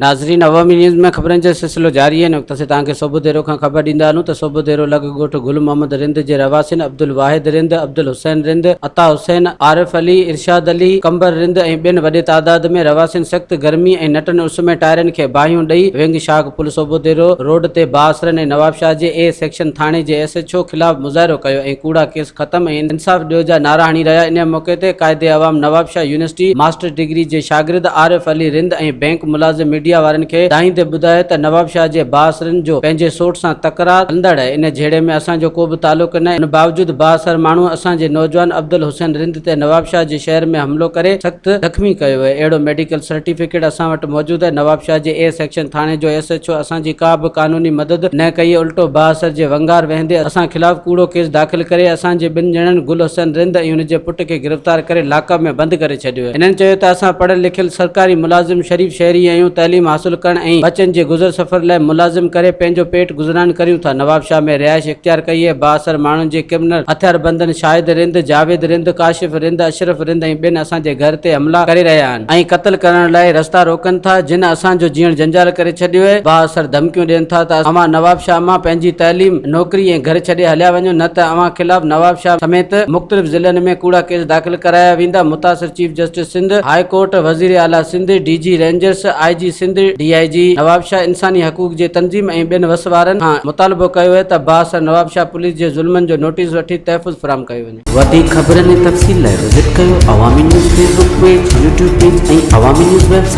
नाज़रीन, अवामी न्यूज़ में ख़बरनि जो सिलसिलो जारी है। वक़्त से तव्हांखे सुबुह देरो खां ख़बर ॾींदा आहियूं त सुबुह देरो लॻ ॻोठ गुल मोहम्मद रिंद जे रवासिन अब्दुल वाहिद रिंद, अब्दुल हुसैन रिंद, अता हुसैन, आरिफ अली, इरशाद अली, कंबर रिंद ऐं ॿियनि वॾे तादाद में रवासिन सख़्त गर्मी ऐं नटन उस में टायरनि खे बाहियूं ॾेई विंग शाख पुल सुबुह देरो रोड ते बासरन ऐं नवाबशाह जे ए सेक्शन थाणे जे SHO ख़िलाफ़ मुज़ाहिरो कयो ऐं कूड़ा केस ख़त्म ऐं इंसाफ़ ॾियो जा नारा हणी रहिया। इन मौक़े ते क़ाइदे अवाम नवाबशाह यूनिवर्सिटी मास्टर डिग्री जे शागिर्द आरिफ अली रिंद ऐं बैंक मुलाज़िम मीडिया वारनि खे दाहींदे ॿुधायो त नवाबशाह जे बासरनि जो पंहिंजे सोट सां तकरार हलंदड़ आहे। इन झेड़े में असांजो को बि तालुक न आहे। इन बावजूद बासर माण्हू असांजे नौजवान अब्दुल हुसैन रिंद ते नवाबशाह जे शहर में हमलो करे सख़्त ज़ख़्मी कयो आहे। अहिड़ो मेडिकल सर्टिफिकेट असां वटि मौजूदु आहे। नवाबशाह जे ए सेक्शन थाणे जो SHO असांजी का बि कानूनी मदद न कई। उल्टो बासर जे वंगार वेंदे असां ख़िलाफ़ कूड़ो केस दाख़िल करे असांजे ॿिनि ॼणनि गुल हुसैन रिंद ऐं हुनजे पुट खे गिरफ़्तार करे लाकअप में बंदि करे छॾियो आहे। इन्हनि चयो त असां पढ़ियल लिखियल सरकारी मुलाज़िम शरीफ़ शहरी आहियूं। तइलीम हासिल करण ऐं बचनि जे गुज़र सफ़र लाइ मुलाज़िम करे पंहिंजो पेट गुज़रान करियूं था। नवाबशाह में रिहाइश इख्तियार कई आहे। बासर माण्हुनि जे क्रिमिनल हथियार बंदन शाहिद रिंद, जावेद रिंद, काशिफ रिंद, अशरफ रिंद ऐं ॿियनि असांजे घर ते हमला करे रहिया आहिनि ऐं क़त्ल करण लाइ रस्ता रोकनि था, जिन असांजो जीअण जंजाल करे छॾियो आहे। बासर धमकियूं ॾियनि था त अवां नवाबशाह मां पंहिंजी तइलीम, नौकरी ऐं घर छॾे हलिया वञो, न त अवां ख़िलाफ़ नवाबशाह समेत मुख़्तलिफ़ ज़िलनि में कूड़ा केस दाख़िल कराया वेंदा। मुतासिर chief justice Sindh high court, वज़ीर आला Sindh, DG rangers, IG Sindh, DIG Nawabshah, इंसानी हक़ूक़ जे तंज़ीम ऐं ॿियनि वसवारनि खां मुतालबो कयो आहे त बासर नवाबशाह पुलिस जे ज़ुल्मनि जो नोटिस वठी तहफ़ुज़ फ़राहम कयो वञे। वधीक ख़बरनि ऐं तफ़सील लाइ विज़िट कयो अवामी news Facebook page, YouTube page ऐं अवामी न्यूज़ वेबसाइट।